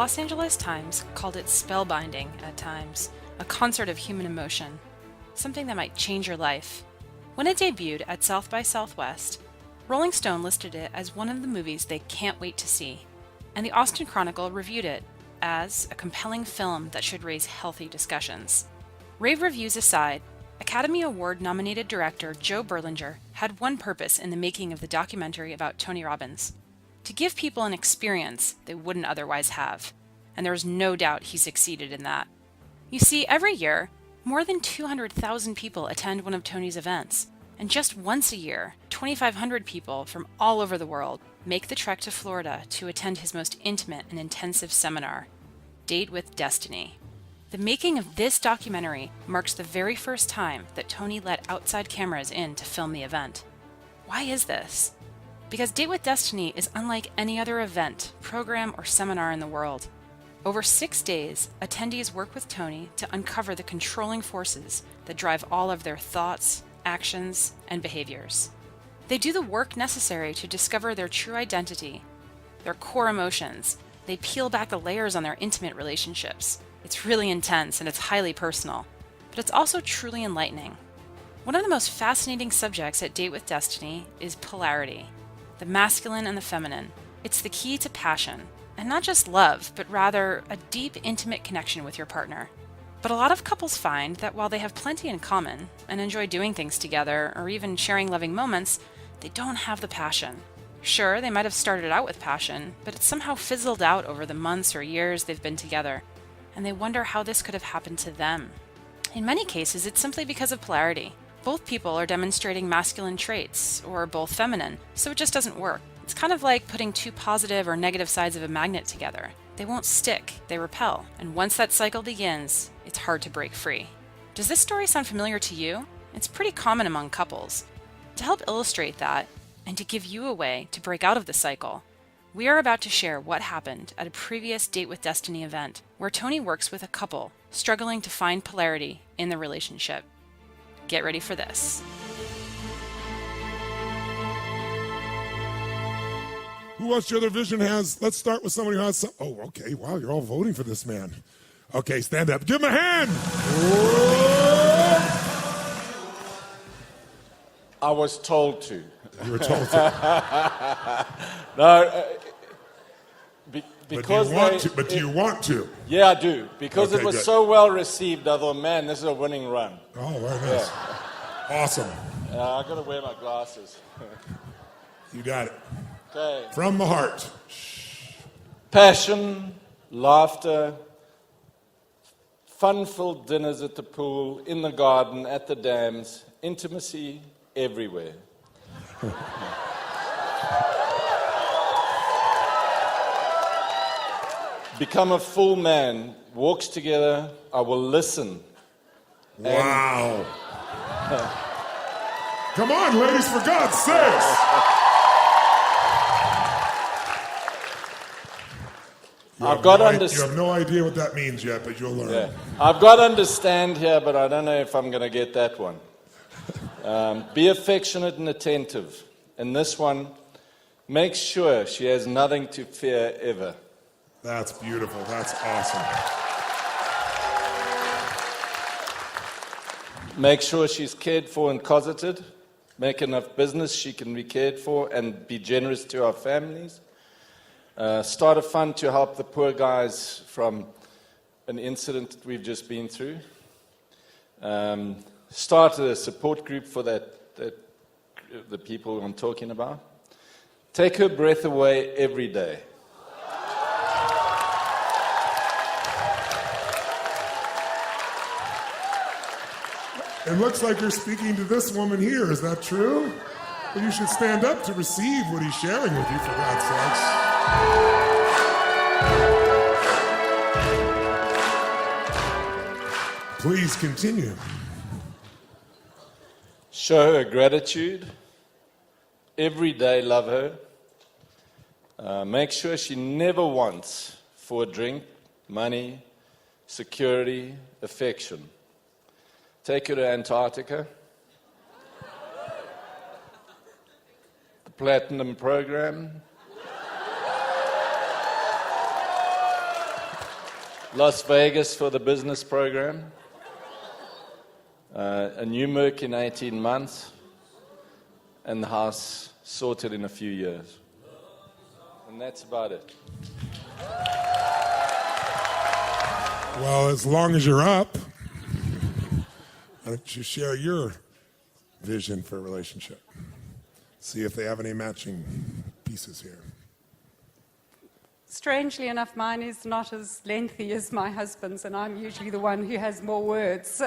Los Angeles Times called it spellbinding at times, a concert of human emotion, something that might change your life. When it debuted at South by Southwest, Rolling Stone listed it as one of the movies they can't wait to see, and the Austin Chronicle reviewed it as a compelling film that should raise healthy discussions. Rave reviews aside, Academy Award-nominated director Joe Berlinger had one purpose in the making of the documentary about Tony Robbins: to give people an experience they wouldn't otherwise have, and there is no doubt he succeeded in that. You see, every year, more than 200,000 people attend one of Tony's events, and just once a year, 2,500 people from all over the world make the trek to Florida to attend his most intimate and intensive seminar, Date with Destiny. The making of this documentary marks the very first time that Tony let outside cameras in to film the event. Why is this? Because Date with Destiny is unlike any other event, program, or seminar in the world. Over 6 days, attendees work with Tony to uncover the controlling forces that drive all of their thoughts, actions, and behaviors. They do the work necessary to discover their true identity, their core emotions. They peel back the layers on their intimate relationships. It's really intense and it's highly personal, but it's also truly enlightening. One of the most fascinating subjects at Date with Destiny is polarity, the masculine and the feminine. It's the key to passion, and not just love, but rather a deep, intimate connection with your partner. But a lot of couples find that while they have plenty in common and enjoy doing things together or even sharing loving moments, they don't have the passion. Sure, they might have started out with passion, but it's somehow fizzled out over the months or years they've been together, and they wonder how this could have happened to them. In many cases, it's simply because of polarity. Both people are demonstrating masculine traits, or both feminine, so it just doesn't work. It's kind of like putting two positive or negative sides of a magnet together. They won't stick, they repel, and once that cycle begins, it's hard to break free. Does this story sound familiar to you? It's pretty common among couples. To help illustrate that, and to give you a way to break out of the cycle, we are about to share what happened at a previous Date with Destiny event, where Tony works with a couple struggling to find polarity in the relationship. Get ready for this. Who else your other vision has? Let's start with somebody who has some. Oh, okay. Wow, you're all voting for this man. Okay, stand up. Give him a hand. Whoa. I was told to. You were told to. No, because but do you want to? Yeah, I do. Because Okay, it was good. so well received, I thought, man, this is a winning run. Oh, very nice. Awesome. I got to wear my glasses. You got it. Okay. From the heart. Passion, laughter, fun-filled dinners at the pool, in the garden, at the dams, intimacy everywhere. Become a full man, walks together, I will listen. Wow. Come on, ladies, for God's sakes. You have no idea what that means yet, but you'll learn. Yeah. I've got to understand here, but I don't know if I'm going to get that one. Be affectionate and attentive. And this one, make sure she has nothing to fear ever. That's beautiful. That's awesome. Make sure she's cared for and cosseted. Make enough business she can be cared for and be generous to our families. Start a fund to help the poor guys from an incident that we've just been through. Start a support group for the people I'm talking about. Take her breath away every day. It looks like you're speaking to this woman here. Is that true? Well, you should stand up to receive what he's sharing with you, for God's sakes. Please continue. Show her gratitude. Every day love her. Make sure she never wants for a drink, money, security, affection. Take her to Antarctica. The Platinum Program. Las Vegas for the business program, a new Merc in 18 months, and the house sorted in a few years. And that's about it. Well, as long as you're up, why don't you share your vision for a relationship? See if they have any matching pieces here. Strangely enough, mine is not as lengthy as my husband's, and I'm usually the one who has more words. So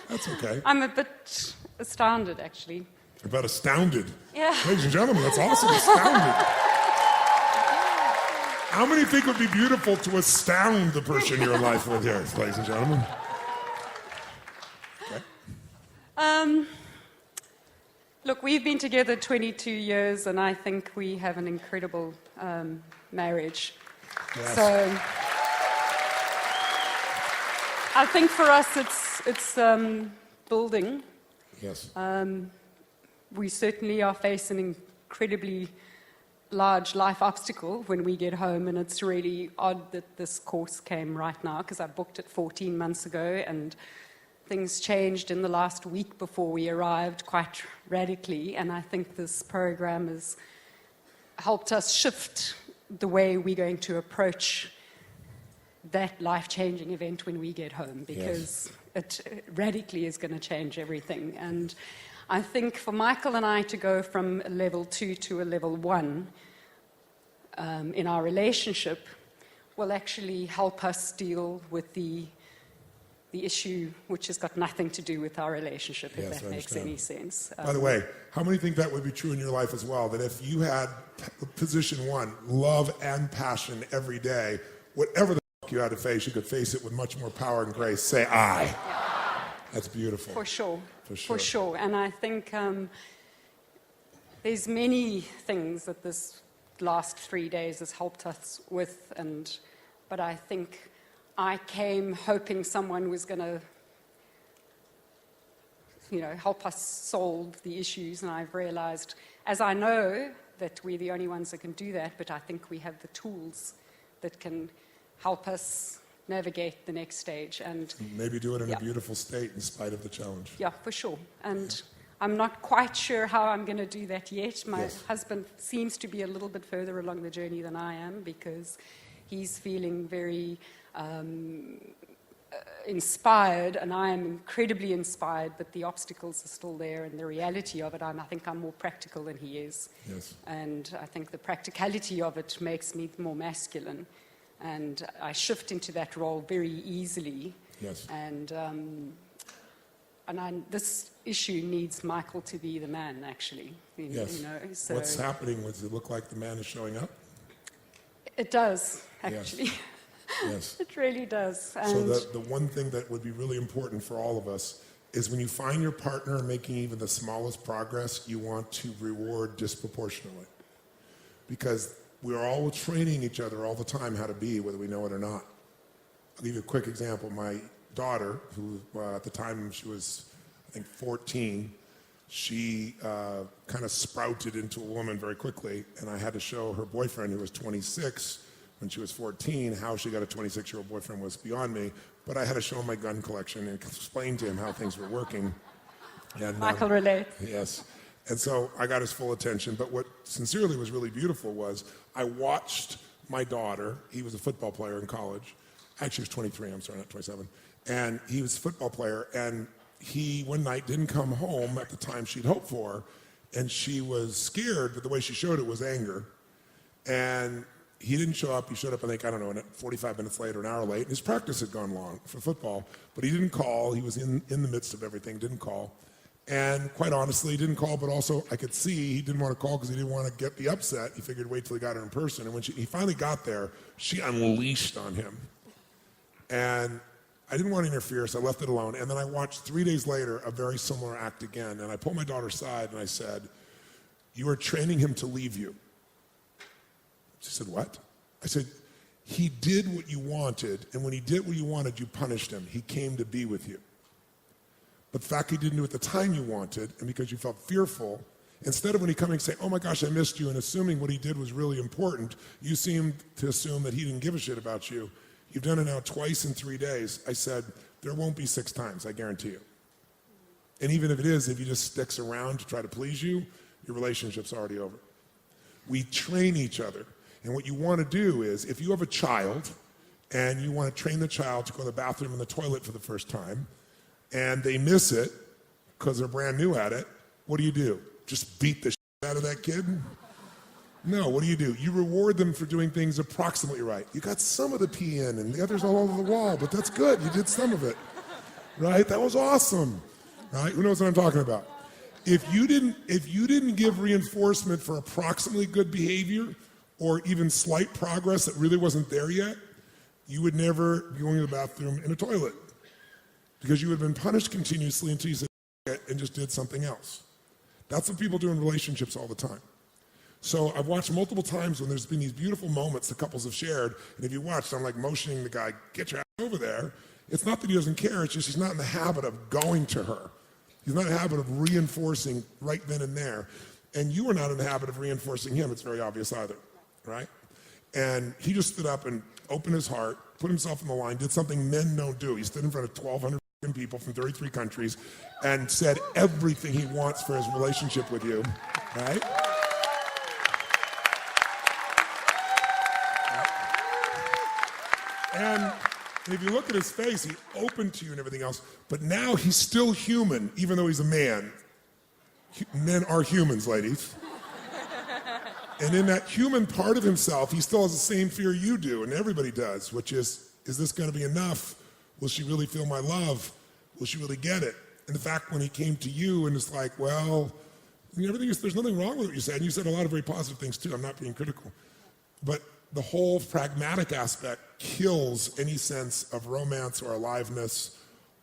That's okay. I'm a bit astounded, actually. About astounded. Yeah. Ladies and gentlemen, that's awesome. Astounded. How many think it would be beautiful to astound the person you're in life with here, ladies and gentlemen? Okay. Look, we've been together 22 years, and I think we have an incredible marriage. Yes. So I think for us, it's building. Yes. We certainly are facing an incredibly large life obstacle when we get home, and it's really odd that this course came right now, because I booked it 14 months ago, and things changed in the last week before we arrived quite radically, and I think this program has helped us shift the way we're going to approach that life-changing event when we get home, because it radically is going to change everything. And I think for Michael and I to go from a level 2 to a level 1 in our relationship will actually help us deal with the issue which has got nothing to do with our relationship, if Yes, that I makes understand. any sense. By the way, how many think that would be true in your life as well? That if you had position 1, love and passion every day, whatever the fuck you had to face, you could face it with much more power and grace. Say I. That's beautiful. For sure. For sure. For sure. And I think there's many things that this last 3 days has helped us with, but I think I came hoping someone was going to, help us solve the issues, and I've realized, as I know that we're the only ones that can do that, but I think we have the tools that can help us navigate the next stage. And Maybe do it in a beautiful state in spite of the challenge. yeah, for sure. And I'm not quite sure how I'm going to do that yet. My Yes. husband seems to be a little bit further along the journey than I am, because he's feeling very inspired, and I am incredibly inspired, but the obstacles are still there, and the reality of it, I think I'm more practical than he is. Yes. And I think the practicality of it makes me more masculine, and I shift into that role very easily. Yes. And this issue needs Michael to be the man, actually. Yes. So What's happening? Does it look like the man is showing up? it does, actually. Yes. It really does. So And the one thing that would be really important for all of us is when you find your partner making even the smallest progress, you want to reward disproportionately. Because we're all training each other all the time how to be, whether we know it or not. I'll give you a quick example. My daughter, who at the time she was, I think, 14, she kind of sprouted into a woman very quickly, and I had to show her boyfriend, who was 26, when she was 14, how she got a 26-year-old boyfriend was beyond me, but I had to show him my gun collection and explain to him how things were working. And, Michael relates. Yes. And so I got his full attention, but what sincerely was really beautiful was I watched my daughter, he was a football player in college, actually he was 23, I'm sorry, not 27, and he was a football player, and he one night didn't come home at the time she'd hoped for, and she was scared, but the way she showed it was anger. And he didn't show up. He showed up, I think, 45 minutes later, an hour late. His practice had gone long for football, but he didn't call. He was in the midst of everything, didn't call. And quite honestly, he didn't call, but also I could see he didn't want to call because he didn't want to get the upset. He figured wait till he got her in person. And when he finally got there, she unleashed on him. And I didn't want to interfere, so I left it alone. And then I watched 3 days later a very similar act again. And I pulled my daughter aside and I said, "You are training him to leave you." She said, "What?" I said, "He did what you wanted, and when he did what you wanted, you punished him. He came to be with you. But the fact he didn't do it at the time you wanted, and because you felt fearful, instead of when he coming and say, 'Oh my gosh, I missed you,' and assuming what he did was really important, you seemed to assume that he didn't give a shit about you. You've done it now twice in 3 days. I said, there won't be 6 times, I guarantee you. And even if it is, if he just sticks around to try to please you, your relationship's already over. We train each other. And what you want to do is, if you have a child and you want to train the child to go to the bathroom and the toilet for the first time, and they miss it because they're brand new at it, what do? Just beat the shit out of that kid? No, what do? You reward them for doing things approximately right. You got some of the pee in and the others all over the wall, but that's good. You did some of it, right? That was awesome, right? Who knows what I'm talking about? If you didn't give reinforcement for approximately good behavior or even slight progress that really wasn't there yet, you would never be going to the bathroom in a toilet because you would have been punished continuously until you said it and just did something else. That's what people do in relationships all the time. So I've watched multiple times when there's been these beautiful moments the couples have shared, and if you watched, I'm like motioning the guy, get your ass over there. It's not that he doesn't care, it's just he's not in the habit of going to her. He's not in the habit of reinforcing right then and there. And you are not in the habit of reinforcing him, it's very obvious either, right? And he just stood up and opened his heart, put himself on the line, did something men don't do. He stood in front of 1,200 people from 33 countries and said everything he wants for his relationship with you, right? And if you look at his face, he opened to you and everything else, but now he's still human, even though he's a man. Men are humans, ladies. And in that human part of himself, he still has the same fear you do, and everybody does, which is this going to be enough? Will she really feel my love? Will she really get it? And the fact when he came to you and it's like, well, there's nothing wrong with what you said, and you said a lot of very positive things too, I'm not being critical. But the whole pragmatic aspect kills any sense of romance or aliveness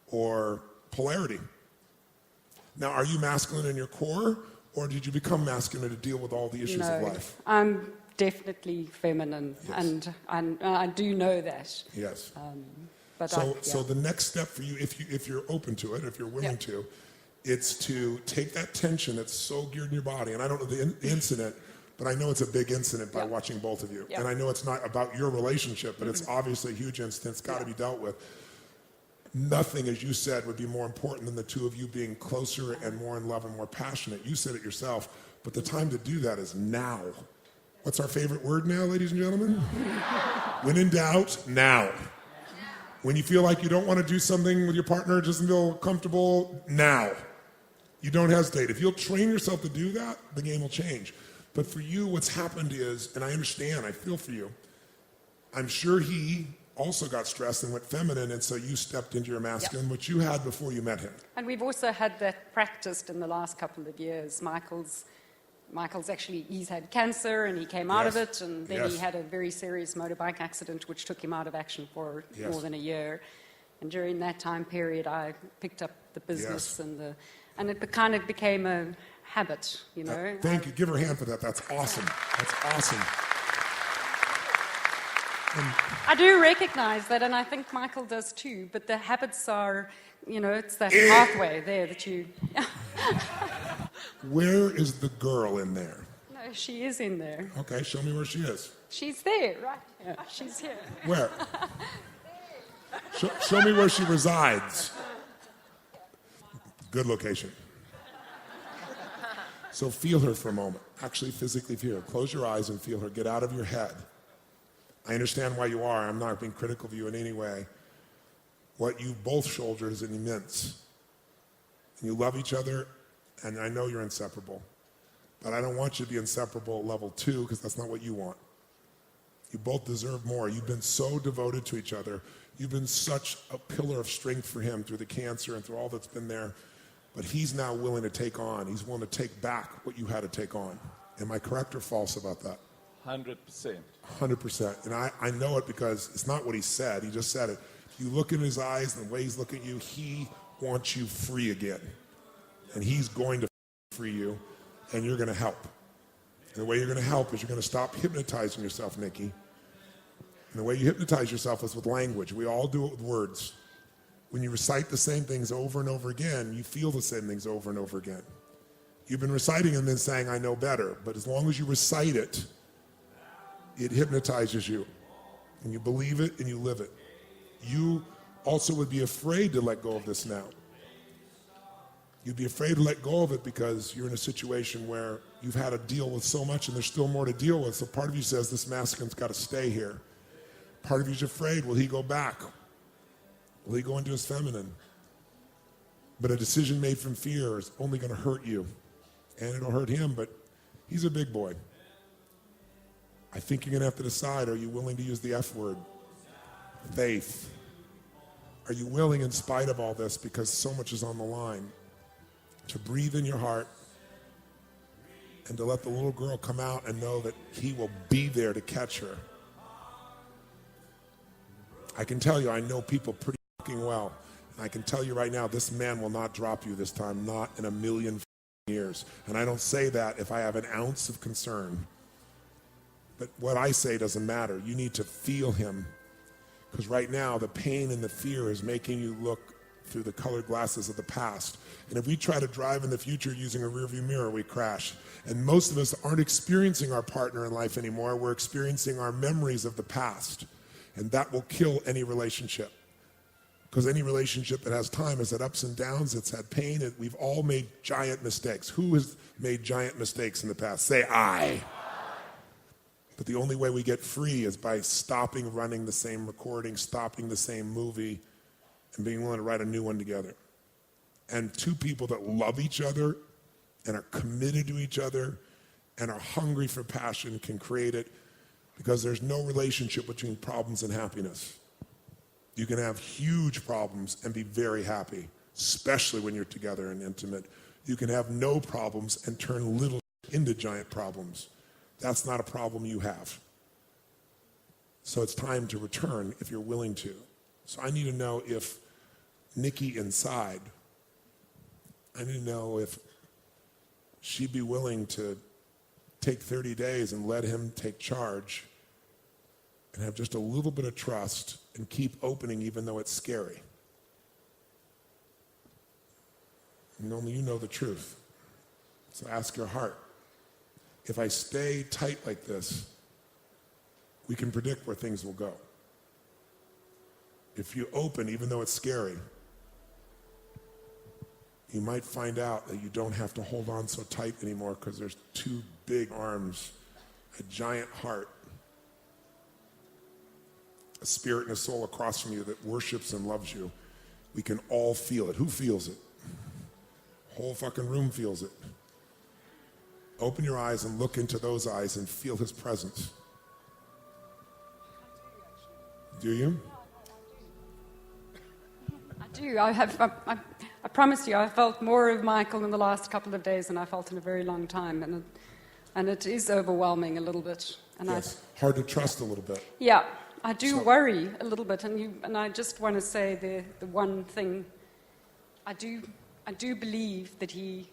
or polarity. Now, are you masculine in your core, or did you become masculine to deal with all the issues of life? I'm definitely feminine, Yes. and I do know that. Yes. But So the next step for you, if you're open to it, if you're willing to, it's to take that tension that's so geared in your body, and I don't know the incident, but I know it's a big incident by watching both of you. And I know it's not about your relationship, but it's obviously a huge incident. It's got to be dealt with. Nothing, as you said, would be more important than the two of you being closer and more in love and more passionate. You said it yourself, but the time to do that is now. What's our favorite word now, ladies and gentlemen? When in doubt, now. When you feel like you don't want to do something with your partner, doesn't feel comfortable, now. You don't hesitate. If you'll train yourself to do that, the game will change. But for you, what's happened is, and I understand, I feel for you, I'm sure he also got stressed and went feminine, and so you stepped into your masculine, which you had before you met him. And we've also had that practiced in the last couple of years. Michael's actually, he's had cancer and he came out of it, and then he had a very serious motorbike accident which took him out of action for more than a year. And during that time period, I picked up the business and it kind of became a habit, you know. Thank you. Give her a hand for that. That's awesome. That's awesome. I do recognize that, and I think Michael does too, but the habits are, you know, it's that pathway there that you... Where is the girl in there? No, she is in there. Okay, show me where she is. She's there, right? Yeah, she's here. Where? Show me where she resides. Good location. So feel her for a moment. Actually physically feel her. Close your eyes and feel her. Get out of your head. I understand why you are. I'm not being critical of you in any way. What you both shouldered is immense. And you love each other, and I know you're inseparable. But I don't want you to be inseparable at level 2, because that's not what you want. You both deserve more. You've been so devoted to each other. You've been such a pillar of strength for him through the cancer and through all that's been there. But he's now willing to take on. He's willing to take back what you had to take on. Am I correct or false about that? 100%. 100%. And I know it because it's not what he said. He just said it. You look in his eyes and the way he's looking at you, he wants you free again. And he's going to free you, and you're going to help. And the way you're going to help is you're going to stop hypnotizing yourself, Nikki. And the way you hypnotize yourself is with language. We all do it with words. When you recite the same things over and over again, you feel the same things over and over again. You've been reciting them and then saying, I know better. But as long as you recite it, it hypnotizes you. And you believe it and you live it. You also would be afraid to let go of this now. You'd be afraid to let go of it because you're in a situation where you've had to deal with so much and there's still more to deal with. So part of you says, this masculine's got to stay here. Part of you's afraid, will he go back? Will he go into his feminine? But a decision made from fear is only going to hurt you. And it'll hurt him, but he's a big boy. I think you're going to have to decide, are you willing to use the F word? Faith. Are you willing, in spite of all this, because so much is on the line, to breathe in your heart and to let the little girl come out and know that he will be there to catch her? I can tell you, I know people pretty fucking well. And I can tell you right now, this man will not drop you this time, not in a million years. And I don't say that if I have an ounce of concern. But what I say doesn't matter. You need to feel him. Because right now, the pain and the fear is making you look through the colored glasses of the past. And if we try to drive in the future using a rearview mirror, we crash. And most of us aren't experiencing our partner in life anymore. We're experiencing our memories of the past. And that will kill any relationship. Because any relationship that has time has had ups and downs, it's had pain, and we've all made giant mistakes. Who has made giant mistakes in the past? Say, I. But the only way we get free is by stopping running the same recording, stopping the same movie, and being willing to write a new one together. And two people that love each other and are committed to each other and are hungry for passion can create it, because there's no relationship between problems and happiness. You can have huge problems and be very happy, especially when you're together and intimate. You can have no problems and turn little into giant problems. That's not a problem you have. So it's time to return if you're willing to. So I need to know if Nikki inside, I need to know if she'd be willing to take 30 days and let him take charge and have just a little bit of trust and keep opening even though it's scary. And only you know the truth. So ask your heart. If I stay tight like this, we can predict where things will go. If you open, even though it's scary, you might find out that you don't have to hold on so tight anymore because there's two big arms, a giant heart, a spirit and a soul across from you that worships and loves you. We can all feel it. Who feels it? The whole fucking room feels it. Open your eyes and look into those eyes and feel his presence. Do you? I do. I promise you, I felt more of Michael in the last couple of days than I felt in a very long time. And it is overwhelming a little bit. And Yes, hard to trust a little bit. Yeah, I do worry a little bit. And I just want to say the one thing, I do believe that he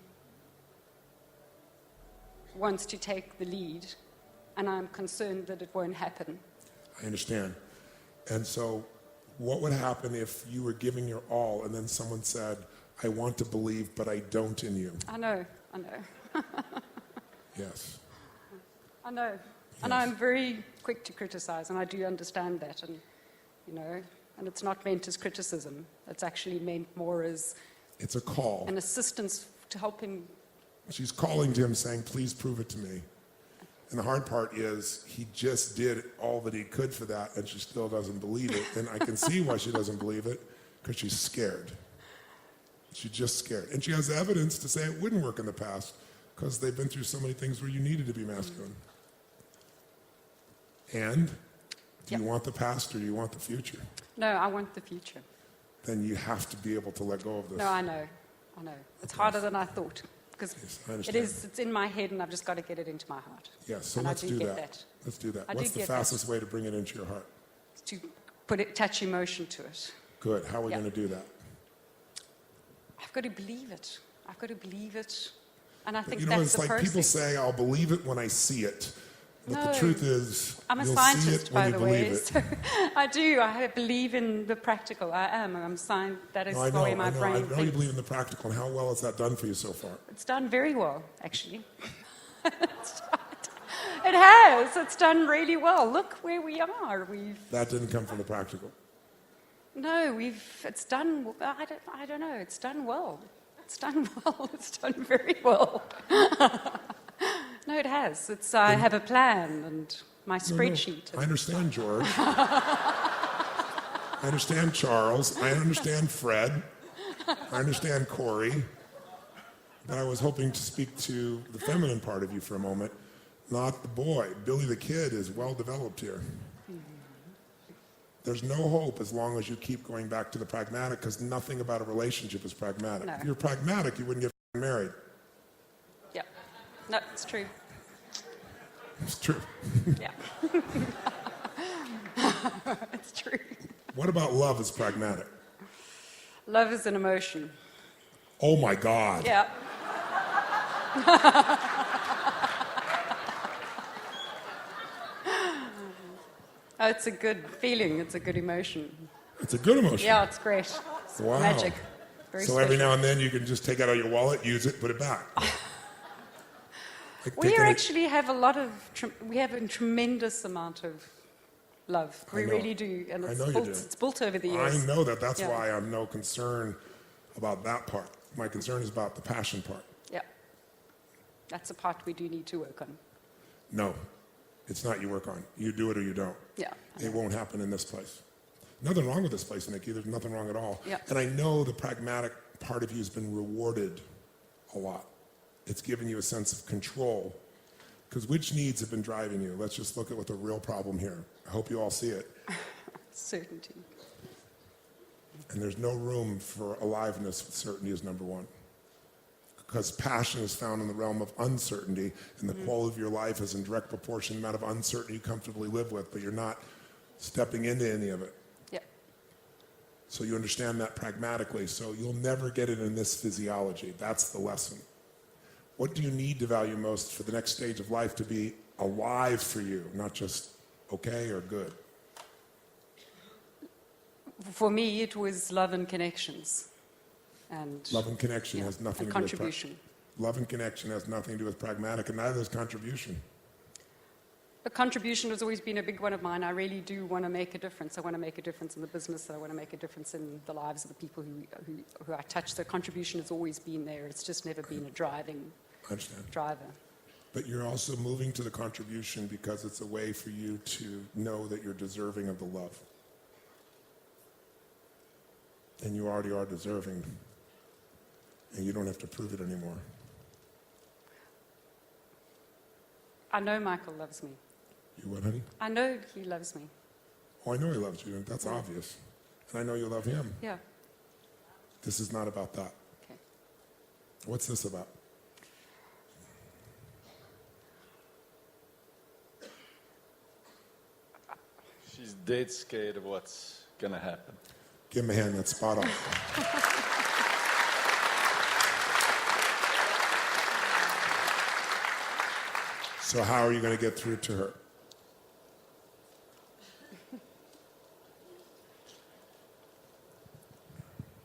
wants to take the lead, and I'm concerned that it won't happen. I understand. And so what would happen if you were giving your all and then someone said, I want to believe, but I don't in you? I know. Yes. I know. Yes. And I'm very quick to criticize, and I do understand that. And, and it's not meant as criticism. It's actually meant more as It's a call. an assistance to help him. She's calling to him saying, please prove it to me. And the hard part is he just did all that he could for that, and she still doesn't believe it. And I can see why she doesn't believe it, because she's scared. She's just scared. And she has evidence to say it wouldn't work in the past, because they've been through so many things where you needed to be masculine. And do you want the past or do you want the future? No, I want the future. Then you have to be able to let go of this. No, I know. It's harder than I thought, because Yes, I understand. it's in my head, and I've just got to get it into my heart. Yes, so And I let's do do get that. Let's do that. I do What's the get that. fastest way to bring it into your heart? To attach emotion to it. Good. How are we Yeah. going to do that? I've got to believe it. And I think You know, that's it's the like process. people say, I'll believe it when I see it. But the No. truth is, I'm a you'll see scientist, it when by you the believe way. it. So I do. I believe in the practical. I'm a scientist. That is No, I the way know, my I know. brain I know you thinks. believe in the practical. And how well has that done for you so far? It's done very well, actually. It has. It's done really well. Look where we are. That didn't come from the practical. No, it's done, I don't know, it's done well. It's done well. It's done very well. No, it has. I have a plan and my spreadsheet. I understand George. I understand Charles. I understand Fred. I understand Corey. But I was hoping to speak to the feminine part of you for a moment, not the boy. Billy the kid is well developed here. There's no hope as long as you keep going back to the pragmatic, because nothing about a relationship is pragmatic. No. If you're pragmatic, you wouldn't get married. Yeah. No, it's true. It's true. Yeah. It's true. What about love as pragmatic? Love is an emotion. Oh my God. Yeah. Oh, it's a good feeling. It's a good emotion. It's a good emotion. Yeah, it's great. It's Wow. magic. Very So special. every now and then you can just take it out of your wallet, use it, put it back. Like We taking actually have we have a tremendous amount of love. We know. really do. And I it's know you built, do. it's built over the years. I know that. That's Yeah. why I'm no concern about that part. My concern is about the passion part. Yeah. That's a part we do need to work on. No, it's not you work on. You do it or you don't. Yeah. It won't happen in this place. Nothing wrong with this place, Nikki. There's nothing wrong at all. Yeah. And I know the pragmatic part of you has been rewarded a lot. It's given you a sense of control. Because which needs have been driving you? Let's just look at what the real problem here. I hope you all see it. Certainty. And there's no room for aliveness with certainty is number one. Because passion is found in the realm of uncertainty, and the quality of your life is in direct proportion to the amount of uncertainty you comfortably live with, but you're not stepping into any of it. Yeah. So you understand that pragmatically, so you'll never get it in this physiology. That's the lesson. What do you need to value most for the next stage of life to be alive for you, not just okay or good? For me, it was love and connections. And Love and connection yeah, has nothing and to do with contribution. love and connection has nothing to do with pragmatic, and neither is contribution. But contribution has always been a big one of mine. I really do want to make a difference. I want to make a difference in the business. I want to make a difference in the lives of the people who I touch. So contribution has always been there. It's just never been a driving I understand. driver. But you're also moving to the contribution because it's a way for you to know that you're deserving of the love. And you already are deserving. And you don't have to prove it anymore. I know Michael loves me. You what, honey? I know he loves me. Oh, I know he loves you, and that's obvious. And I know you love him. Yeah. This is not about that. Okay. What's this about? She's dead scared of what's going to happen. Give him a hand, that's spot on. So how are you going to get through to her?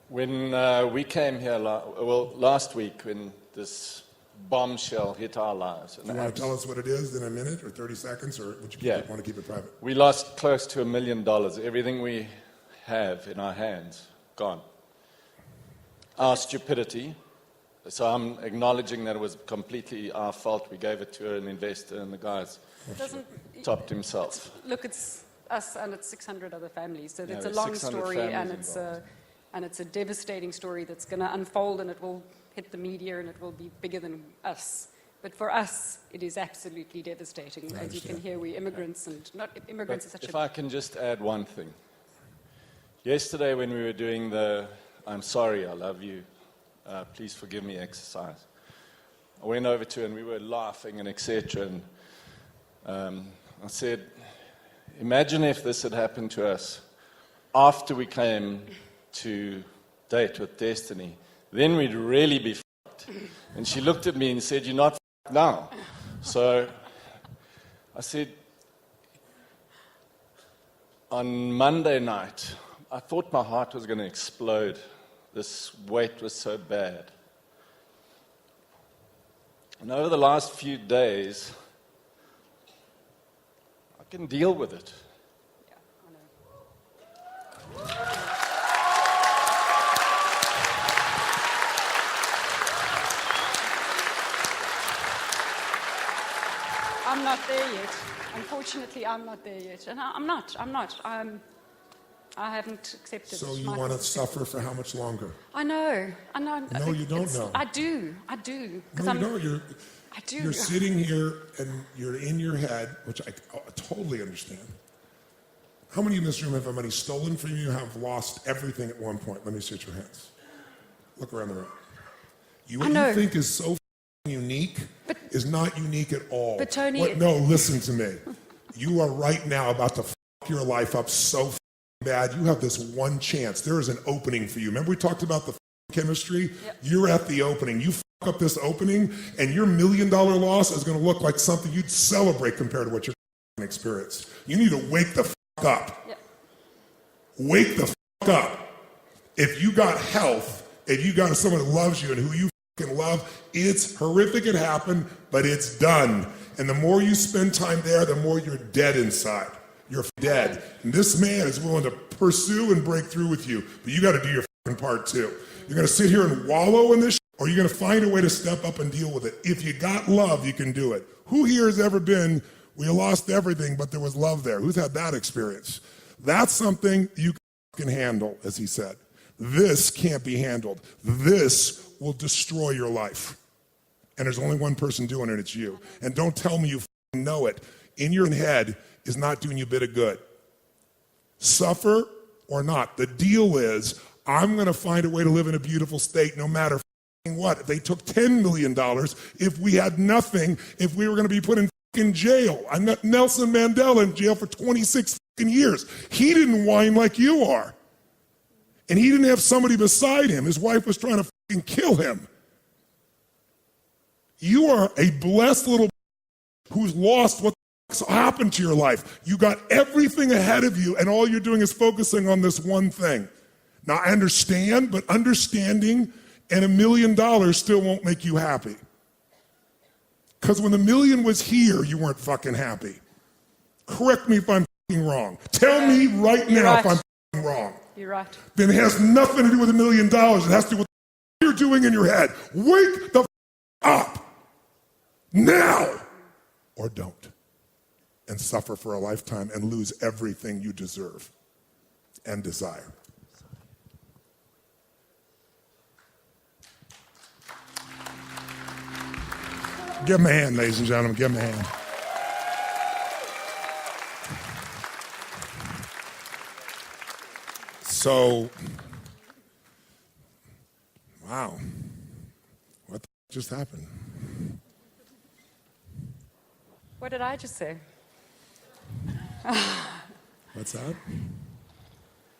When we came here, last week, when this bombshell hit our lives, Do you want to tell us what it is in a minute or 30 seconds, or would you Yeah. want to keep it private? we lost close to $1 million. Everything we have in our hands, gone. Our stupidity. So I'm acknowledging that it was completely our fault. We gave it to an investor, and the guy's Doesn't, topped himself. look, it's us and it's 600 other families. So Yeah, it's a there's long 600 story families and it's a devastating story that's going to unfold and it will hit the media and it will be bigger than us. But for us, it is absolutely devastating. As you can understand. hear, we're immigrants and not immigrants is But such if a... I can just add one thing. Yesterday when we were doing the I'm sorry, I love you, please forgive me exercise, I went over to her and we were laughing and etc. And I said, imagine if this had happened to us after we came to date with Destiny, then we'd really be fucked. And she looked at me and said, you're not fucked now. So I said, on Monday night, I thought my heart was going to explode. This weight was so bad. And over the last few days, fucking deal with it. Yeah, I know. I'm not there yet. Unfortunately, I'm not there yet. And I'm not. I haven't accepted So it. you Michael's want to accepted suffer for how much longer? I know. No, you don't know. I do. 'Cause No, you don't. I do. You're sitting here and you're in your head, which I totally understand. How many in this room have had money stolen from you, have lost everything at one point? Let me see your hands. Look around the room. What know. you think is so unique is not unique at all. But Tony- No, listen to me. You are right now about to your life up so bad. You have this one chance. There is an opening for you. Remember we talked about the chemistry? Yep. You're at the opening. You up this opening, and your $1 million loss is going to look like something you'd celebrate compared to what you're experienced. You need to wake the up. Yep. Wake the up. If you got health, if you got someone that loves you and who you love, it's horrific it happened, but it's done. And the more you spend time there, the more you're dead inside. You're dead. And this man is willing to pursue and break through with you, but you got to do your part too. You're going to sit here and wallow in this, or you're going to find a way to step up and deal with it. If you got love, you can do it. Who here has ever been, we lost everything, but there was love there? Who's had that experience? That's something you can handle, as he said. This can't be handled. This will destroy your life. And there's only one person doing it, it's you. And don't tell me you know it. In your head is not doing you a bit of good. Suffer or not. The deal is, I'm going to find a way to live in a beautiful state no matter what. If they took $10 million, if we had nothing, if we were going to be put in jail. I met Nelson Mandela in jail for 26 years. He didn't whine like you are. And he didn't have somebody beside him. His wife was trying to kill him. You are a blessed little who's lost what happened to your life. You got everything ahead of you, and all you're doing is focusing on this one thing. Now, I understand, but understanding and $1 million still won't make you happy. Because when the million was here, you weren't fucking happy. Correct me if I'm wrong. Tell me right now if I'm wrong. You're right. Then it has nothing to do with $1 million. It has to do with what you're doing in your head. Wake the up now, or don't, and suffer for a lifetime and lose everything you deserve and desire. Give him a hand, ladies and gentlemen. Give him a hand. So, wow. What just happened? What did I just say? What's that?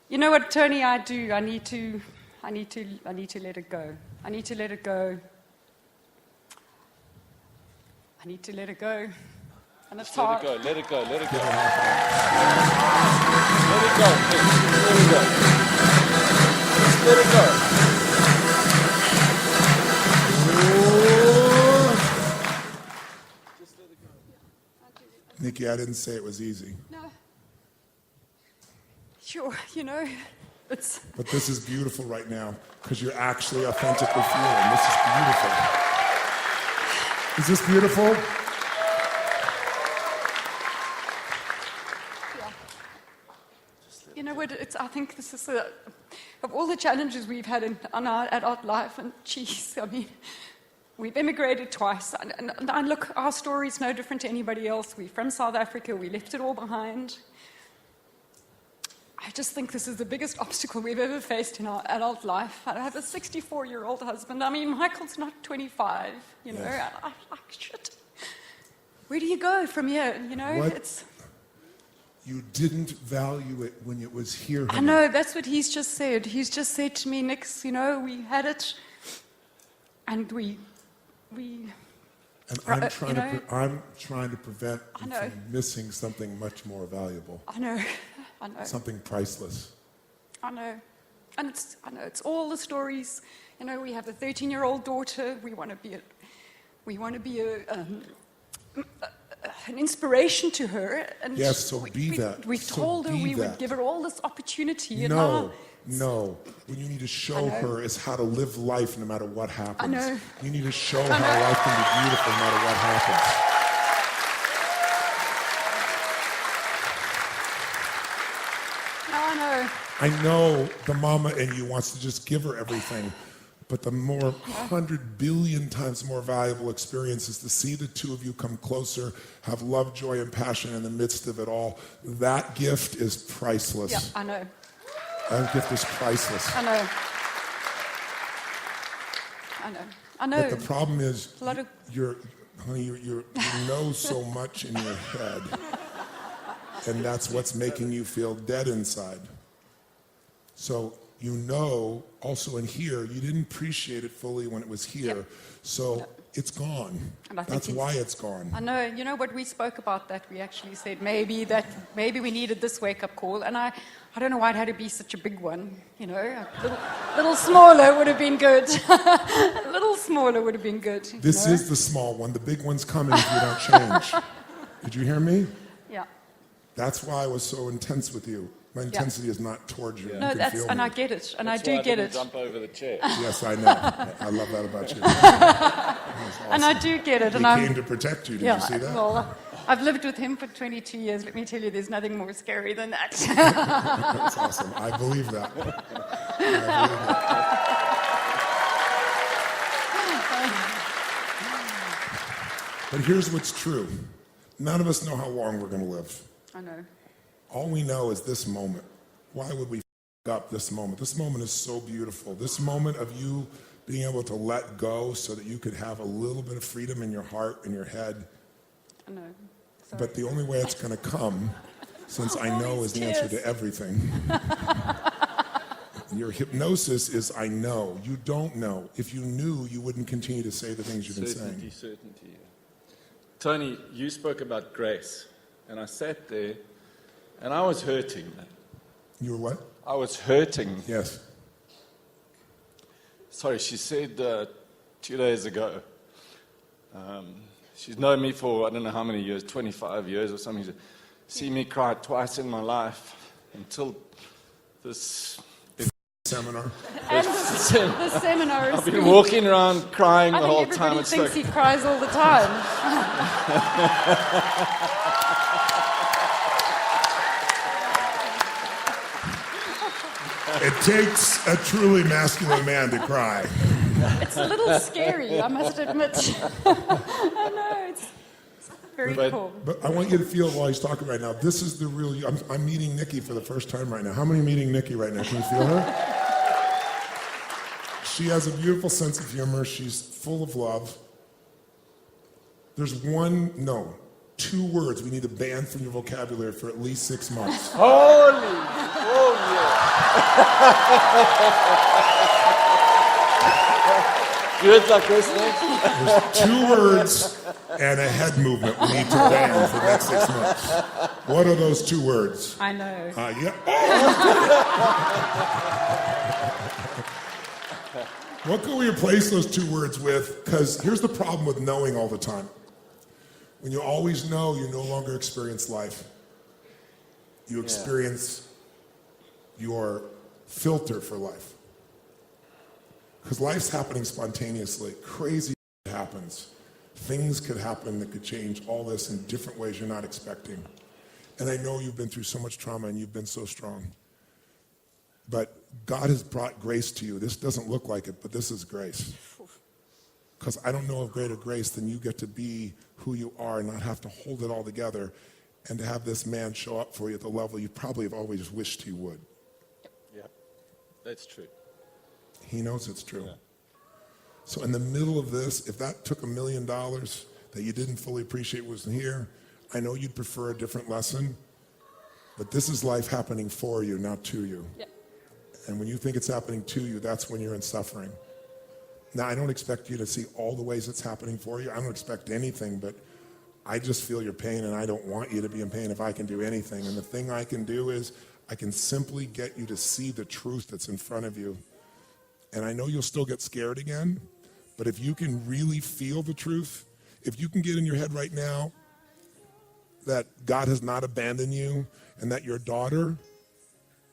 You know what, Tony, I do. I need to let it go. I need to let it go. I need to let it go. And it's Let hard. it go, let it go, let it go. Let it go, please. Let it go. Just let it go. Nikki, I didn't say it was easy. No. Sure, you know, it's... But this is beautiful right now because you're actually authentically feeling. This is beautiful. Is this beautiful? Yeah. You know what, I think this is, of all the challenges we've had in our adult life, and geez, I mean, we've immigrated twice, and look, our story's no different to anybody else. We're from South Africa, we left it all behind. I just think this is the biggest obstacle we've ever faced in our adult life. I have a 64-year-old husband. I mean, Michael's not 25, you know. Yes. I'm like, shit. Where do you go from here? You know, What? it's... You didn't value it when it was here. I know, that's what he's just said. He's just said to me, Nix, you know, we had it, and we And I'm trying to prevent I you know. from missing something much more valuable, I know, I know. something priceless. I know. And I know, it's all the stories. You know, we have a 13-year-old daughter. We want to be a an inspiration to her. And Yes, so be that. We So told her be we that. would give her all this opportunity. And No, now, no. What you need to show her is how to live life no matter what happens. I know. You need to show how life can be beautiful no matter what happens. I know. I know the mama in you wants to just give her everything, but the more 100 billion times more valuable experience is to see the two of you come closer, have love, joy, and passion in the midst of it all. That gift is priceless. Yeah, I know. That gift is priceless. I know. I know. I know. But the problem is, A lot of- honey, you know so much in your head, and that's what's making you feel dead inside. So you know, also in here, you didn't appreciate it fully when it was here, so it's gone. And I think That's it's- why it's gone. I know. You know what we spoke about that? We actually said maybe we needed this wake-up call, and I don't know why it had to be such a big one. You know, a little smaller would have been good. A little smaller would have been good. This is the small one. The big one's coming if you don't change. Did you hear me? Yeah. That's why I was so intense with you. My intensity is not towards you. You No, can feel and I me. get it, and That's I do why I get didn't it, jump over the chair. Yes, I know. I love that about you. and I do get it, He and I'm. came to protect you. Did Yeah, you see that? well, I've lived with him for 22 years. Let me tell you, there's nothing more scary than that. That's awesome. I believe that. I believe that. But here's what's true. None of us know how long we're going to live. I know. All we know is this moment. Why would we f up this moment? This moment is so beautiful. This moment of you being able to let go so that you could have a little bit of freedom in your heart and your head. I know. Sorry. But the only way it's going to come, since I know is the answer to everything. Your hypnosis is I know. You don't know. If you knew, you wouldn't continue to say the things you've been saying. Certainty. Tony, you spoke about grace, and I sat there, and I was hurting. You were what? I was hurting. Yes. Sorry, she said 2 days ago. She's known me for I don't know how many years, 25 years or something. She said, see me cry twice in my life until this Seminar. And the seminar is. I've been walking around crying I the think whole everybody time. It's thinks like, he cries all the time. It takes a truly masculine man to cry. It's a little scary, I must admit. I know, it's very But- cool. But I want you to feel while he's talking right now, this is the real you. I'm meeting Nikki for the first time right now. How many are meeting Nikki right now? Can you feel her? She has a beautiful sense of humor. She's full of love. There's two words we need to ban from your vocabulary for at least 6 months. holy. Good like this, Nick? There's 2 words and a head movement we need to ban for the next 6 months. What are those 2 words? I know. Yeah. What can we replace those 2 words with? Because here's the problem with knowing all the time. When you always know, you no longer experience life. You experience your filter for life. Because life's happening spontaneously. Crazy happens. Things could happen that could change all this in different ways you're not expecting. And I know you've been through so much trauma and you've been so strong. But God has brought grace to you. This doesn't look like it, but this is grace. Because I don't know of greater grace than you get to be who you are and not have to hold it all together and to have this man show up for you at the level you probably have always wished he would. Yeah, that's true. He knows it's true. Yeah. So in the middle of this, if that took $1 million that you didn't fully appreciate wasn't here, I know you'd prefer a different lesson, but this is life happening for you, not to you. Yeah. And when you think it's happening to you, that's when you're in suffering. Now, I don't expect you to see all the ways it's happening for you. I don't expect anything, but I just feel your pain, and I don't want you to be in pain if I can do anything. And the thing I can do is I can simply get you to see the truth that's in front of you. And I know you'll still get scared again, but if you can really feel the truth, if you can get in your head right now, that God has not abandoned you and that your daughter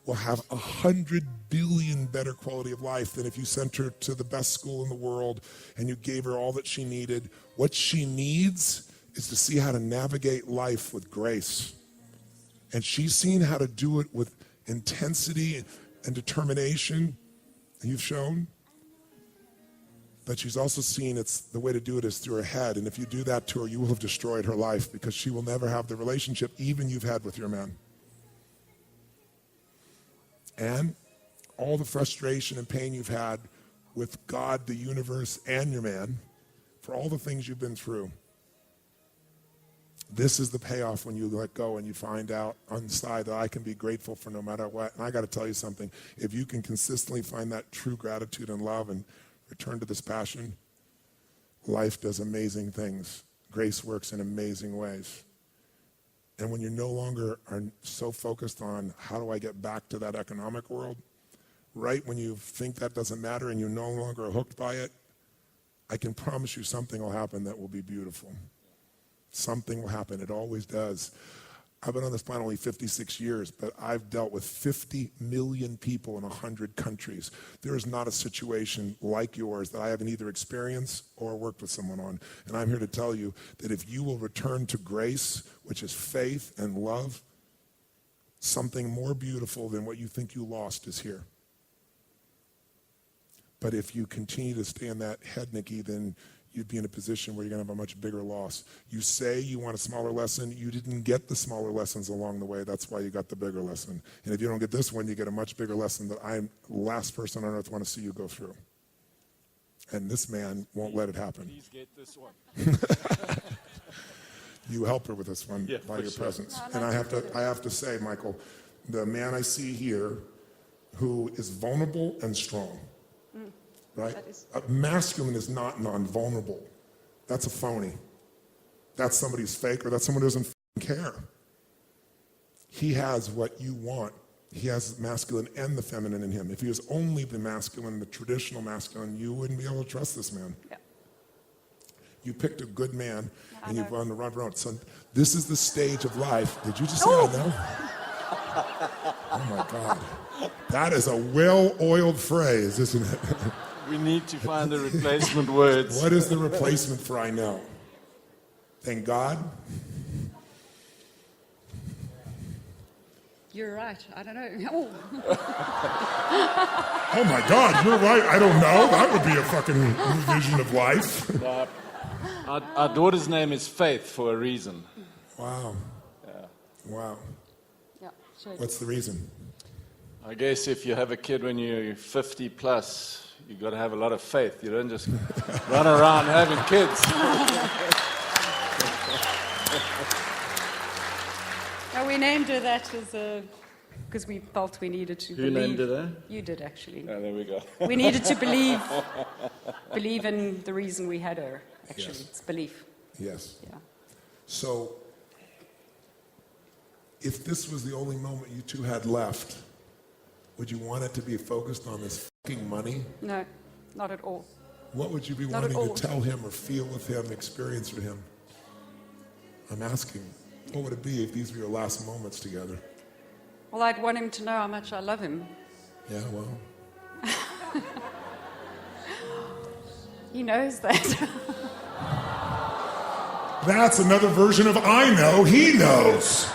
will have 100 billion better quality of life than if you sent her to the best school in the world and you gave her all that she needed. What she needs is to see how to navigate life with grace. And she's seen how to do it with intensity and determination, you've shown. But she's also seen it's the way to do it is through her head. And if you do that to her, you will have destroyed her life because she will never have the relationship even you've had with your man. And all the frustration and pain you've had with God, the universe, and your man, for all the things you've been through. This is the payoff when you let go and you find out on the side that I can be grateful for no matter what. And I got to tell you something. If you can consistently find that true gratitude and love and return to this passion, life does amazing things. Grace works in amazing ways. And when you no longer are so focused on how do I get back to that economic world, right when you think that doesn't matter and you no longer are hooked by it, I can promise you something will happen that will be beautiful. Something will happen. It always does. I've been on this planet only 56 years, but I've dealt with 50 million people in 100 countries. There is not a situation like yours that I haven't either experienced or worked with someone on. And I'm here to tell you that if you will return to grace, which is faith and love, something more beautiful than what you think you lost is here. But if you continue to stay in that head, Nikki, then you'd be in a position where you're going to have a much bigger loss. You say you want a smaller lesson. You didn't get the smaller lessons along the way. That's why you got the bigger lesson. And if you don't get this one, you get a much bigger lesson that I'm the last person on earth want to see you go through. And this man won't let it happen. Please get this one. You help her with this one by your presence. And I have to say, Michael, the man I see here who is vulnerable and strong, right? Masculine is not non-vulnerable. That's a phony. That's somebody who's fake, or that's someone who doesn't care. He has what you want. He has the masculine and the feminine in him. If he was only the masculine, the traditional masculine, you wouldn't be able to trust this man. Yeah. You picked a good man, and you've run the road. So this is the stage of life. Did you just say I know? Oh my God. That is a well-oiled phrase, isn't it? We need to find the replacement words. What is the replacement for I know? Thank God. You're right. I don't know. Oh my God, you're right. I don't know. That would be a fucking new vision of life. Our daughter's name is Faith for a reason. Wow. Wow. Yeah, sure. What's the reason? I guess if you have a kid when you're 50 plus, you've got to have a lot of faith. You don't just run around having kids. No, we named her that because we felt we needed to believe. Who named her that? You did, actually. Oh, there we go. We needed to believe in the reason we had her, actually. Yes. It's belief. Yes. Yeah. So, if this was the only moment you two had left, would you want it to be focused on this fucking money? No, not at all. What would you be Not at wanting all. to tell him or feel with him, experience with him? I'm asking, what would it be if these were your last moments together? Well, I'd want him to know how much I love him. Yeah, well, He knows that. that's another version of I know, he knows.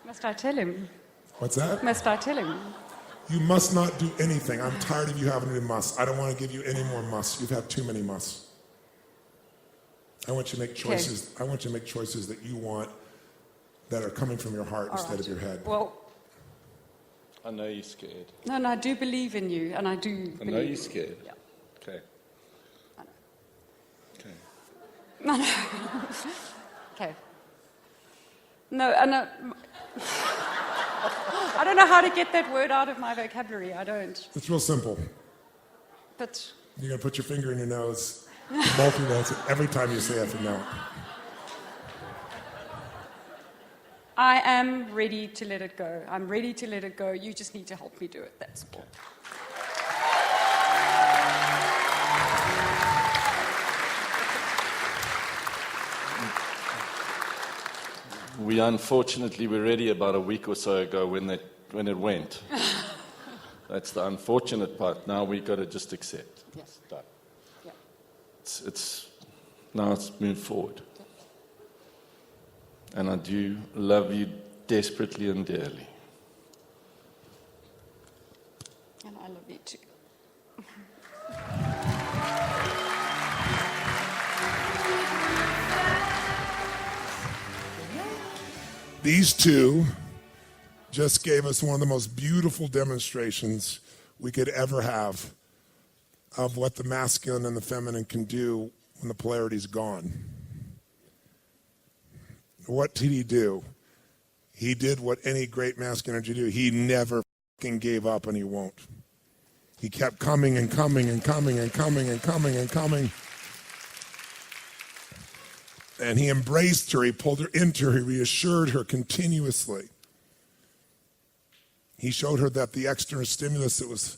Must I tell him? What's that? Must I tell him? You must not do anything. I'm tired of you having to do must. I don't want to give you any more musts. You've had too many musts. I want you to make choices. I want you to make choices that you want that are coming from your heart All instead right. of your head. Well, I know you're scared. no, I do believe in you, and I do I believe. know you're scared. Yeah. Okay. I know. Okay. No, no. Okay. No, I know. I don't know how to get that word out of my vocabulary. I don't. It's real simple. But You're going to put your finger in your nose, multi-notes, every time you say F and no. I am ready to let it go. I'm ready to let it go. You just need to help me do it. That's all. We unfortunately were ready about a week or so ago when it went. That's the unfortunate part. Now we got to just accept. Yes. Done. Yeah. Now it's moved forward. And I do love you desperately and dearly. And I love you too. These two just gave us one of the most beautiful demonstrations we could ever have of what the masculine and the feminine can do when the polarity's gone. What did he do? He did what any great masculine energy do. He never fucking gave up, and he won't. He kept coming and coming and coming and coming and coming and coming. And he embraced her, he pulled her into her, he reassured her continuously. He showed her that the external stimulus that was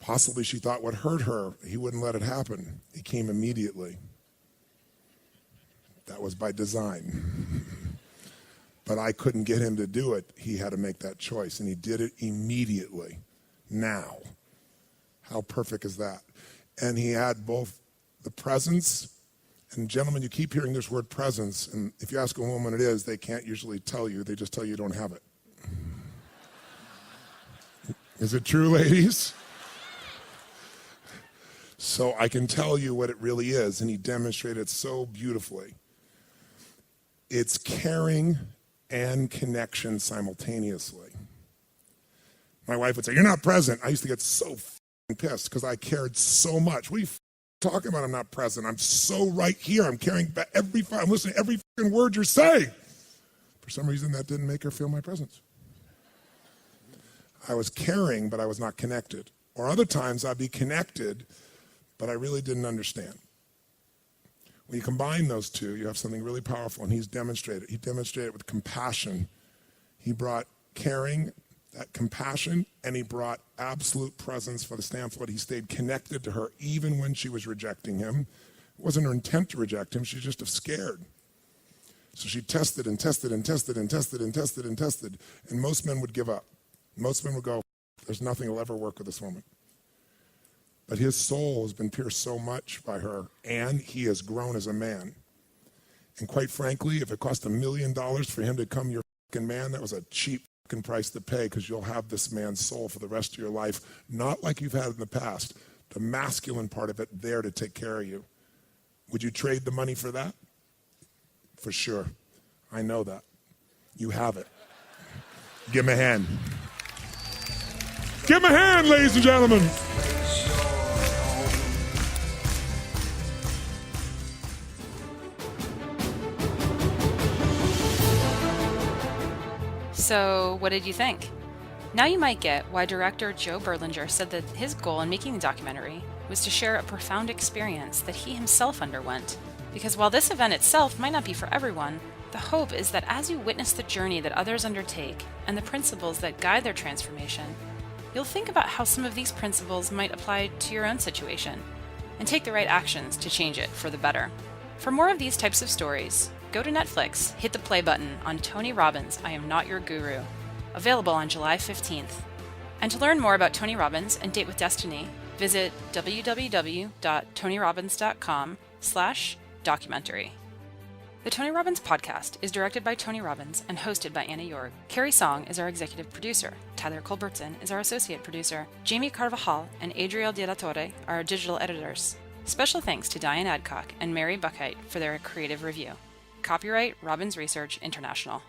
possibly she thought would hurt her, he wouldn't let it happen. He came immediately. That was by design. But I couldn't get him to do it. He had to make that choice, and he did it immediately. Now. How perfect is that? And he had both the presence. And gentlemen, you keep hearing this word presence, and if you ask a woman what it is, they can't usually tell you. They just tell you don't have it. Is it true, ladies? So I can tell you what it really is, and he demonstrated it so beautifully. It's caring and connection simultaneously. My wife would say, "You're not present." I used to get so pissed because I cared so much. What are you talking about? I'm not present. I'm so right here. I'm caring about I'm listening to every word you're saying. For some reason, that didn't make her feel my presence. I was caring, but I was not connected. Or other times, I'd be connected, but I really didn't understand. When you combine those two, you have something really powerful, and he's demonstrated. He demonstrated it with compassion. He brought caring, that compassion, and he brought absolute presence for the standpoint. He stayed connected to her even when she was rejecting him. It wasn't her intent to reject him. She was just scared. So she tested and tested and tested and tested and tested and tested, and most men would give up. Most men would go, "There's nothing that will ever work with this woman." But his soul has been pierced so much by her, and he has grown as a man. And quite frankly, if it cost $1 million for him to become your fucking man, that was a cheap fucking price to pay, because you'll have this man's soul for the rest of your life, not like you've had in the past. The masculine part of it there to take care of you. Would you trade the money for that? For sure. I know that. You have it. Give him a hand. Give him a hand, ladies and gentlemen. So, what did you think? Now you might get why director Joe Berlinger said that his goal in making the documentary was to share a profound experience that he himself underwent. Because while this event itself might not be for everyone, the hope is that as you witness the journey that others undertake and the principles that guide their transformation, you'll think about how some of these principles might apply to your own situation and take the right actions to change it for the better. For more of these types of stories, go to Netflix, hit the play button on Tony Robbins' I Am Not Your Guru, available on July 15th. And to learn more about Tony Robbins and Date with Destiny, visit www.tonyrobbins.com/documentary. The Tony Robbins podcast is directed by Tony Robbins and hosted by Anna Jorg. Carrie Song is our executive producer. Tyler Culbertson is our associate producer. Jamie Carvajal and Adriel De La Torre are our digital editors. Special thanks to Diane Adcock and Mary Buckheit for their creative review. Copyright Robbins Research International.